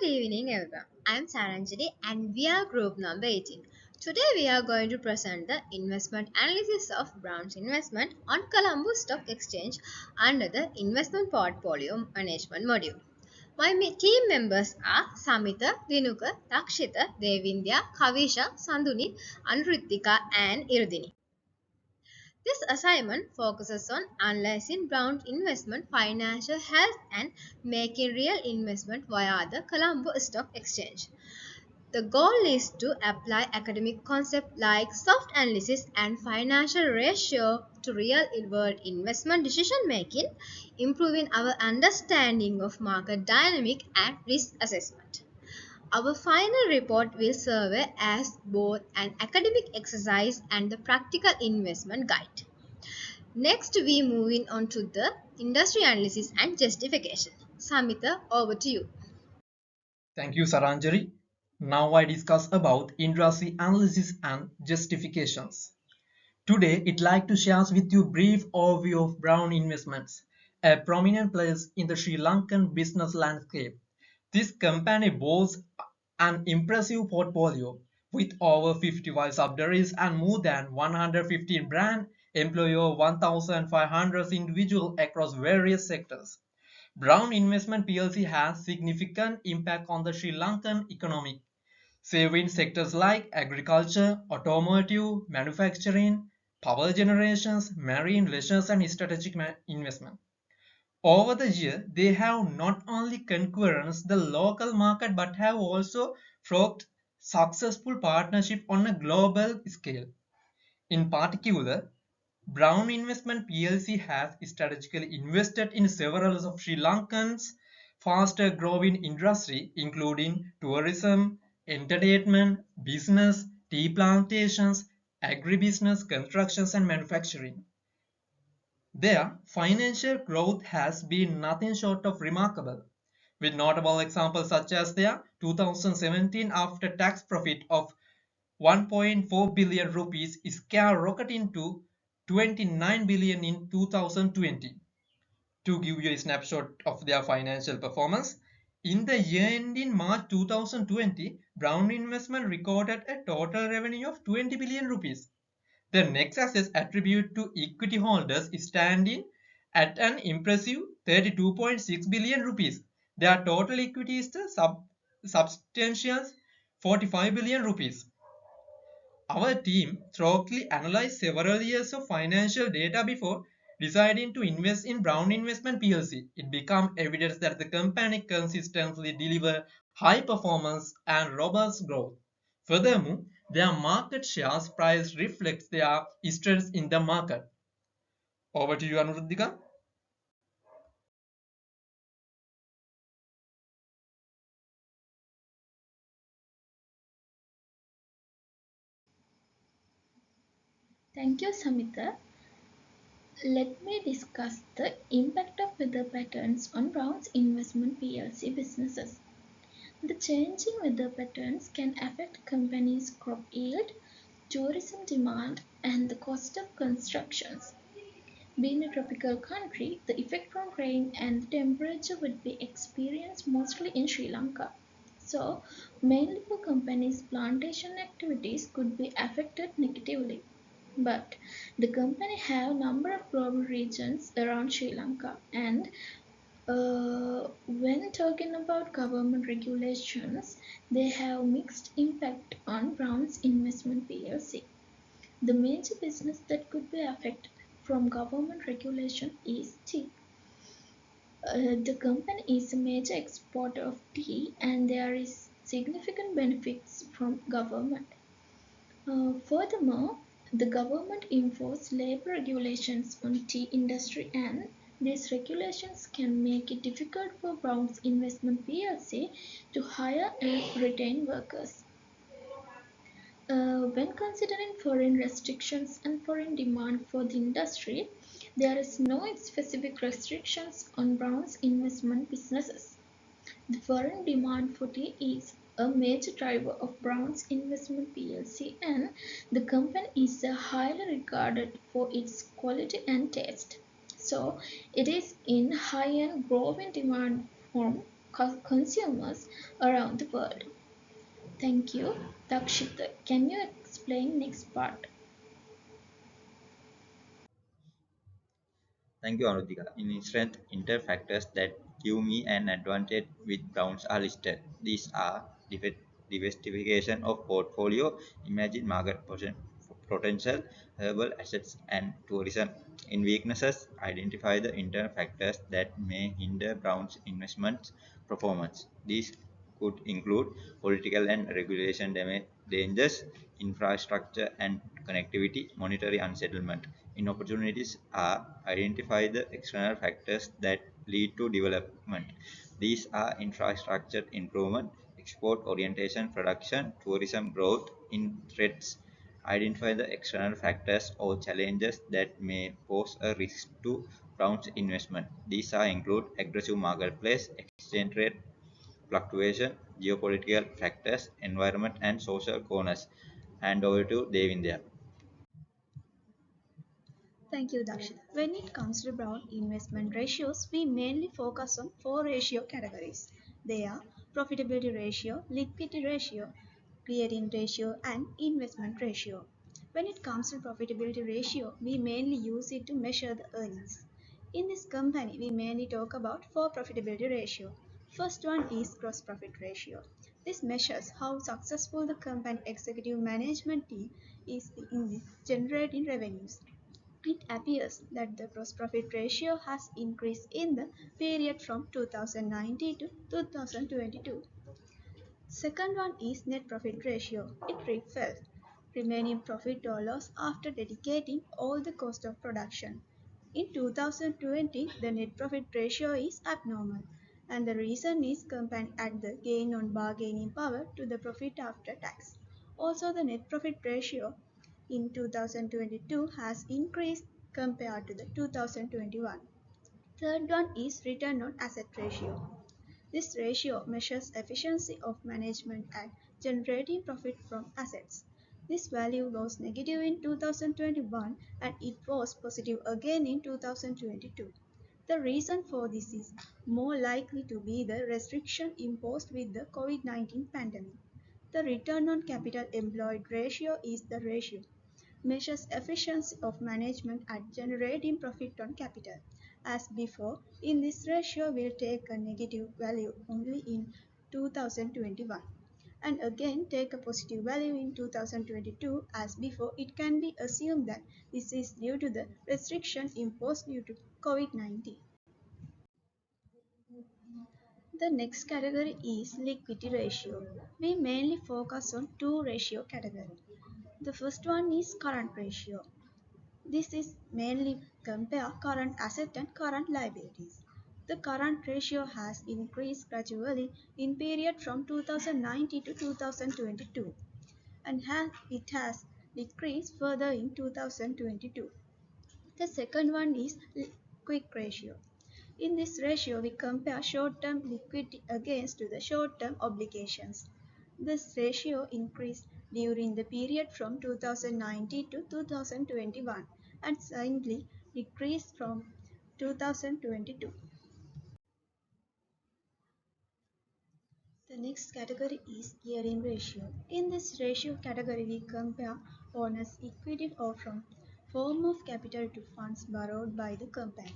Good evening, everyone. I'm Saranjali and we are group number 18. Today we are going to present the investment analysis of Brown's investment on Colombo Stock Exchange under the investment portfolio management module. My team members are Samita, Dinuka, Takshita, Devindya, Kavisha, Sanduni, Anritika and Irdini. This assignment focuses on analyzing Brown investment financial health and making real investment via the Colombo Stock Exchange. The goal is to apply academic concepts like soft analysis and financial ratio to real world investment decision making, improving our understanding of market dynamic and risk assessment. Our final report will serve as both an academic exercise and the practical investment guide. Next, we moving on to the industry analysis and justification. Samita, over to you. Thank you, Saranjari. Now I discuss about industry analysis and justifications. Today, I'd like to share with you a brief overview of Brown Investments, a prominent place in the Sri Lankan business landscape. This company boasts an impressive portfolio with over 55 subsidiaries and more than 115 brands, employ over 1,500 individuals across various sectors. Brown Investment plc has significant impact on the Sri Lankan economy, serving sectors like agriculture, automotive, manufacturing, power generations, marine leisure and strategic investment. Over the years, they have not only conquered the local market but have also forged successful partnership on a global scale. In particular, Brown Investment plc has strategically invested in several of Sri Lankan's faster growing industry including tourism, entertainment, business, tea plantations, agribusiness, constructions and manufacturing. Their financial growth has been nothing short of remarkable, with notable examples such as their 2017 after-tax profit of 1.4 billion rupees skyrocketing to 29 billion in 2020. To give you a snapshot of their financial performance, in the year ending March 2020, Brown Investment recorded a total revenue of 20 billion rupees. The net assets attributed to equity holders is standing at an impressive 32.6 billion rupees. Their total equity is the substantial 45 billion rupees. Our team thoroughly analyzed several years of financial data before deciding to invest in Brown Investment plc. It became evident that the company consistently delivers high performance and robust growth. Furthermore, their market shares price reflects their strength in the market. Over to you, Anuruddhika. Thank you, Samita. Let me discuss the impact of weather patterns on Brown's Investment plc businesses. The changing weather patterns can affect companies' crop yield, tourism demand, and the cost of constructions. Being a tropical country, the effect from rain and temperature would be experienced mostly in Sri Lanka. So, mainly for companies' plantation activities could be affected negatively. But the company have a number of global regions around Sri Lanka, and when talking about government regulations, they have mixed impact on Brown's Investment plc. The major business that could be affected from government regulation is tea. The company is a major exporter of tea, and there is significant benefits from government. Furthermore, the government enforces labor regulations on tea industry, and these regulations can make it difficult for Brown's Investment plc to hire and retain workers. When considering foreign restrictions and foreign demand for the industry, there is no specific restrictions on Brown's investment businesses. The foreign demand for tea is a major driver of Brown's Investment plc, and the company is highly regarded for its quality and taste. So, it is in high and growing demand from consumers around the world. Thank you. Dakshita, can you explain next part? Thank you, Anudika. In strength, factors that give me an advantage with Browns are listed. These are diversification of portfolio, imagine market potential, herbal assets, and tourism. In weaknesses, identify the internal factors that may hinder Brown's investment performance. These could include political and regulation dangers, infrastructure and connectivity, monetary unsettlement. In opportunities are identify the external factors that lead to development. These are infrastructure improvement, export orientation, production, tourism growth. In threats, identify the external factors or challenges that may pose a risk to Brown's investment. These are include aggressive marketplace, exchange rate fluctuation, geopolitical factors, environment and social corners. Hand over to Devindra. Thank you, Dakshit. When it comes to broad investment ratios, we mainly focus on four ratio categories. They are profitability ratio, liquidity ratio, clearing ratio, and investment ratio. When it comes to profitability ratio, we mainly use it to measure the earnings. In this company, we mainly talk about four profitability ratio. First one is gross profit ratio. This measures how successful the company executive management team is in generating revenues. It appears that the gross profit ratio has increased in the period from 2019 to 2022. Second one is net profit ratio. It refers remaining profit or loss after dedicating all the cost of production. In 2020, the net profit ratio is abnormal, and the reason is compared at the gain on bargaining power to the profit after tax. Also, the net profit ratio in 2022 has increased compared to the 2021. Third one is return on asset ratio. This ratio measures efficiency of management at generating profit from assets. This value was negative in 2021 and it was positive again in 2022. The reason for this is more likely to be the restriction imposed with the COVID-19 pandemic. The return on capital employed ratio is the ratio measures efficiency of management at generating profit on capital. As before, in this ratio will take a negative value only in 2021 and again take a positive value in 2022. As before, it can be assumed that this is due to the restrictions imposed due to COVID-19. The next category is liquidity ratio. We mainly focus on two ratio categories. The first one is current ratio. This is mainly compare current asset and current liabilities. The current ratio has increased gradually in period from 2019 to 2022 and it has decreased further in 2022. The second one is quick ratio. In this ratio, we compare short-term liquidity against the short-term obligations. This ratio increased during the period from 2019 to 2021 and slightly decreased from 2022. The next category is gearing ratio. In this ratio category, we compare owner's equity or from form of capital to funds borrowed by the company.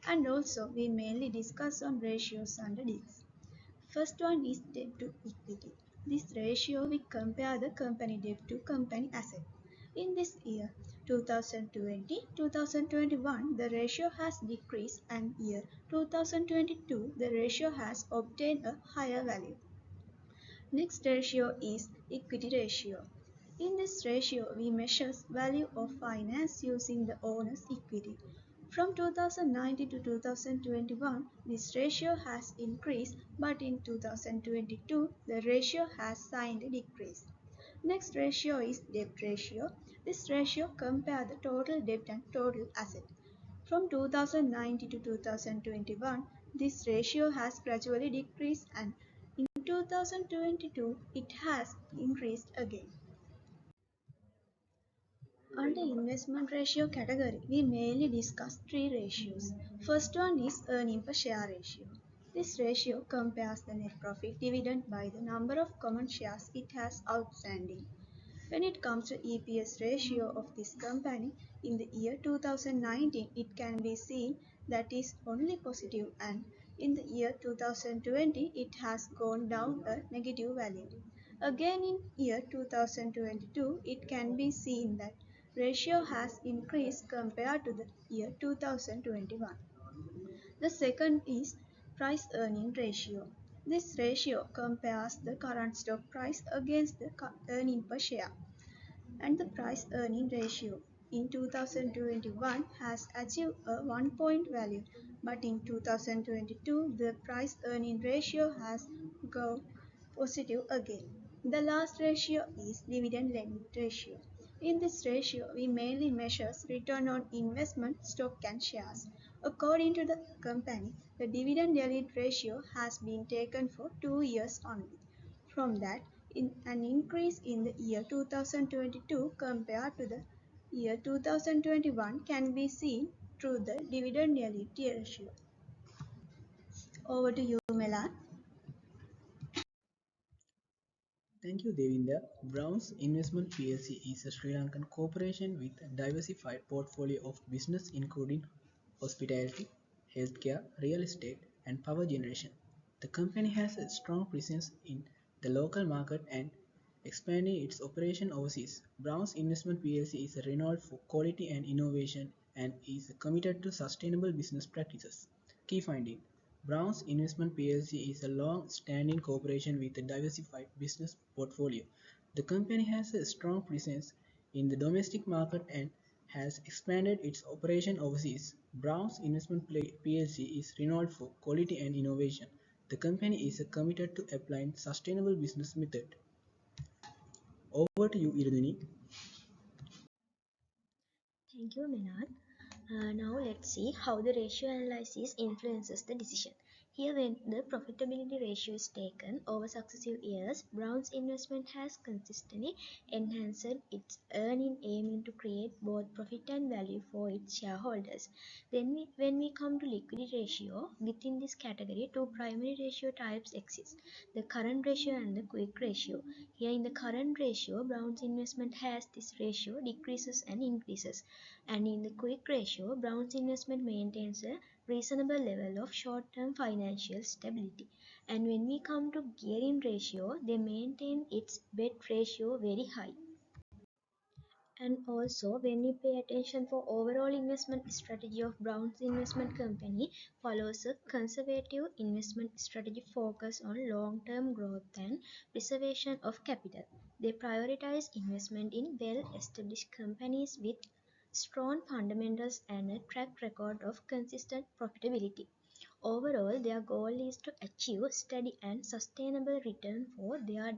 And also, we mainly discuss on ratios under this. First one is debt to equity. This ratio we compare the company debt to company asset. In this year 2020-2021 the ratio has decreased and year 2022 the ratio has obtained a higher value. Next ratio is equity ratio. In this ratio, we measure value of finance using the owner's equity. From 2019 to 2021, this ratio has increased, but in 2022, the ratio has slightly decreased. Next ratio is debt ratio. This ratio compares the total debt and total asset. From 2019 to 2021, this ratio has gradually decreased and in 2022 it has increased again. Under investment ratio category, we mainly discuss three ratios. First one is earning per share ratio. This ratio compares the net profit dividend by the number of common shares it has outstanding. When it comes to EPS ratio of this company in the year 2019, it can be seen that is only positive, and in the year 2020 it has gone down a negative value. Again in year 2022 it can be seen that ratio has increased compared to the year 2021. The second is price earning ratio. This ratio compares the current stock price against the earning per share, and the price earning ratio in 2021 has achieved a 1 point value, but in 2022 the price earning ratio has gone positive again. The last ratio is dividend yield ratio. In this ratio, we mainly measure return on investment, stock and shares. According to the company, the dividend yield ratio has been taken for 2 years only. From that, an increase in the year 2022 compared to the year 2021 can be seen through the dividend yield ratio. Over to you, Melan. Thank you, Devinder. Browns Investment PLC is a Sri Lankan corporation with a diversified portfolio of business including hospitality, healthcare, real estate, and power generation. The company has a strong presence in the local market and expanding its operation overseas. Browns Investment PLC is renowned for quality and innovation and is committed to sustainable business practices. Key finding: Browns Investment PLC is a long-standing corporation with a diversified business portfolio. The company has a strong presence in the domestic market and has expanded its operation overseas. Browns Investment PLC is renowned for quality and innovation. The company is committed to applying sustainable business methods. Over to you, Irudhini. Thank you, Menard. Now let's see how the ratio analysis influences the decision. Here, when the profitability ratio is taken over successive years, Brown's investment has consistently enhanced its earning, aiming to create both profit and value for its shareholders. Then, when we come to liquidity ratio, within this category, two primary ratio types exist: the current ratio and the quick ratio. Here, in the current ratio, Brown's investment has this ratio decreases and increases, and in the quick ratio, Brown's investment maintains a reasonable level of short-term financial stability. And when we come to gearing ratio, they maintain its bet ratio very high. And also, when we pay attention for overall investment strategy of Brown's investment company follows a conservative investment strategy focused on long-term growth and preservation of capital. They prioritize investment in well-established companies with strong fundamentals and a track record of consistent profitability. Overall, their goal is to achieve steady and sustainable return for their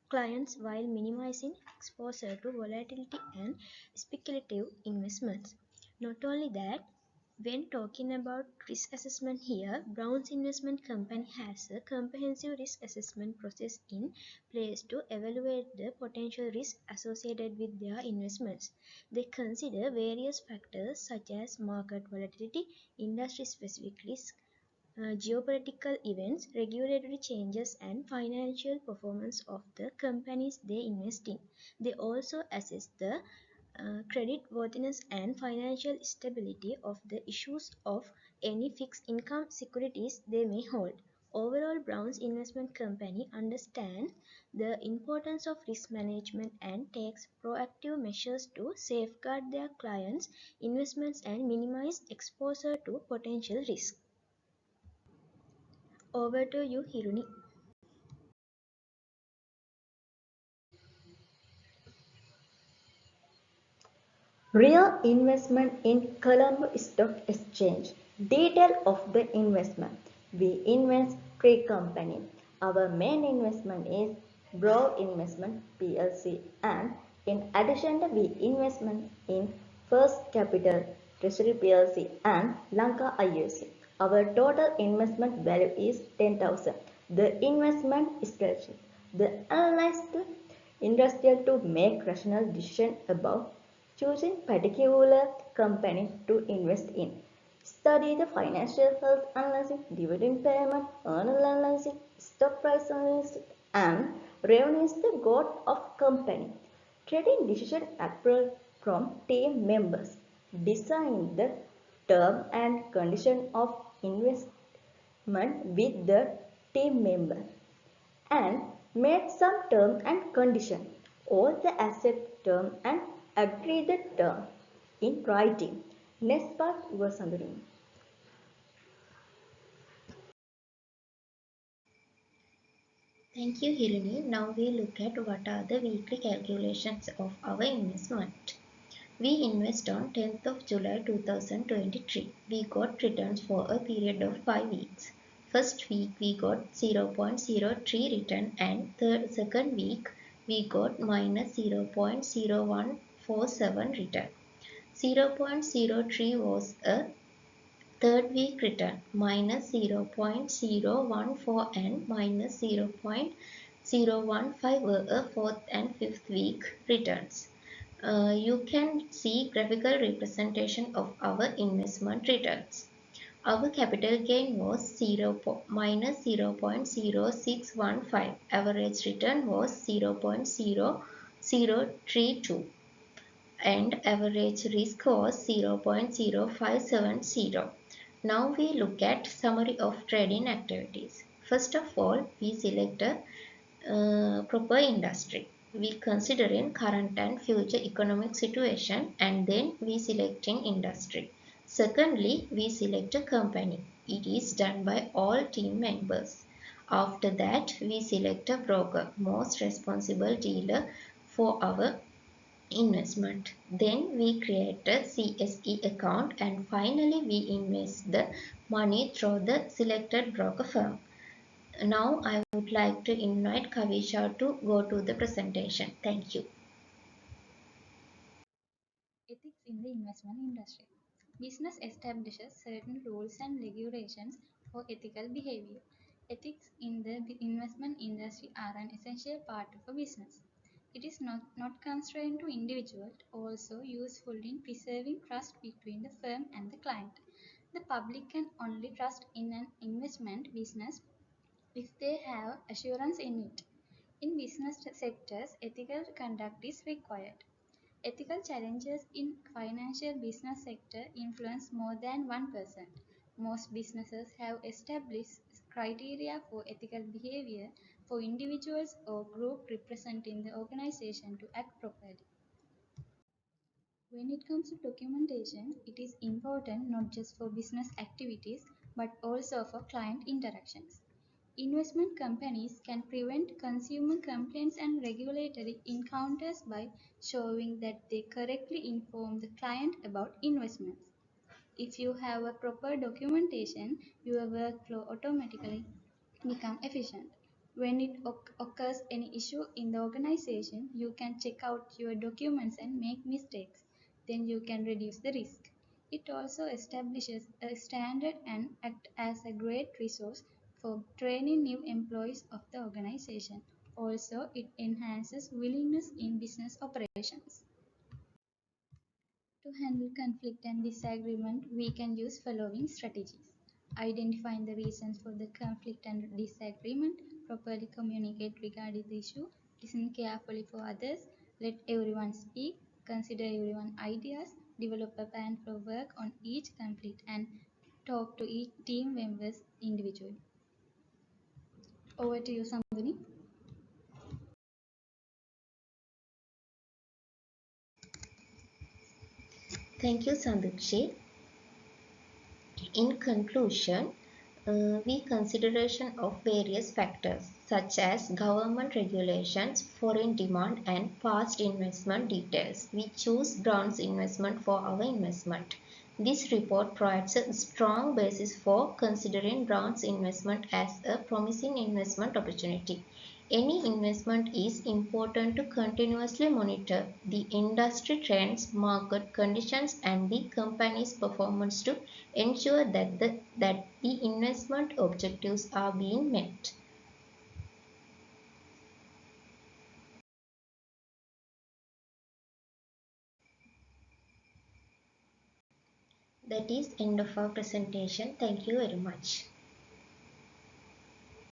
clients while minimizing exposure to volatility and speculative investments. Not only that, when talking about risk assessment here, Brown's Investment Company has a comprehensive risk assessment process in place to evaluate the potential risk associated with their investments. They consider various factors such as market volatility, industry specific risk, geopolitical events, regulatory changes, and financial performance of the companies they invest in. They also assess the creditworthiness and financial stability of the issues of any fixed income securities they may hold. Overall, Brown's Investment Company understands the importance of risk management and takes proactive measures to safeguard their clients' investments and minimize exposure to potential risk. Over to you, Hiruni. Real investment in Colombo Stock Exchange. Detail of the investment. We invest three companies. Our main investment is Broad Investment PLC, and in addition we investment in First Capital Treasury PLC and Lanka IFC. Our total investment value is 10,000. The investment strategy. The analyzed industrial to make rational decision about choosing particular company to invest in. Study the financial health analysis, dividend payment, earnings analysis, stock price analysis, and revenue is the growth of company. Trading decision approach from team members. Design the term and condition of investment with the team member and made some term and condition. All the accept term and agree the term in writing. Next part was Sandrine. Thank you, Hirini. Now we look at what are the weekly calculations of our investment. We invest on 10th of July 2023. We got returns for a period of 5 weeks. First week we got 0.03 return and second week we got minus 0.0147 return. 0.03 was a third week return, minus 0.014 and minus 0.015 were a fourth and fifth week returns. You can see graphical representation of our investment returns. Our capital gain was minus 0.0615. Average return was 0.0032 and average risk was 0.0570. Now we look at summary of trading activities. First of all, we select a proper industry. We consider in current and future economic situation and then we selecting industry. Secondly, we select a company. It is done by all team members. After that, we select a broker, most responsible dealer for our investment. Then we create a CSE account and finally we invest the money through the selected broker firm. Now I would like to invite Kavisha to go to the presentation. Thank you. Ethics in the investment industry. Business establishes certain rules and regulations for ethical behavior. Ethics in the investment industry are an essential part of a business. It is not constrained to individuals, also useful in preserving trust between the firm and the client. The public can only trust in an investment business if they have assurance in it. In business sectors, ethical conduct is required. Ethical challenges in financial business sector influence more than one person. Most businesses have established criteria for ethical behavior for individuals or group representing the organization to act properly. When it comes to documentation, it is important not just for business activities but also for client interactions. Investment companies can prevent consumer complaints and regulatory encounters by showing that they correctly inform the client about investments. If you have a proper documentation, your workflow automatically become efficient. When it occurs any issue in the organization, you can check out your documents and make mistakes. Then you can reduce the risk. It also establishes a standard and act as a great resource for training new employees of the organization. Also, it enhances willingness in business operations. To handle conflict and disagreement, we can use following strategies. Identifying the reasons for the conflict and disagreement, properly communicate regarding the issue, listen carefully for others, let everyone speak, consider everyone's ideas, develop a plan for work on each conflict, and talk to each team members individually. Over to you, Sambhani. Thank you, Sandukshi. In conclusion, we consideration of various factors such as government regulations, foreign demand and past investment details. We choose Brown's investment for our investment. This report provides a strong basis for considering Brown's investment as a promising investment opportunity. Any investment is important to continuously monitor the industry trends, market conditions and the company's performance to ensure that the investment objectives are being met. That is end of our presentation. Thank you very much.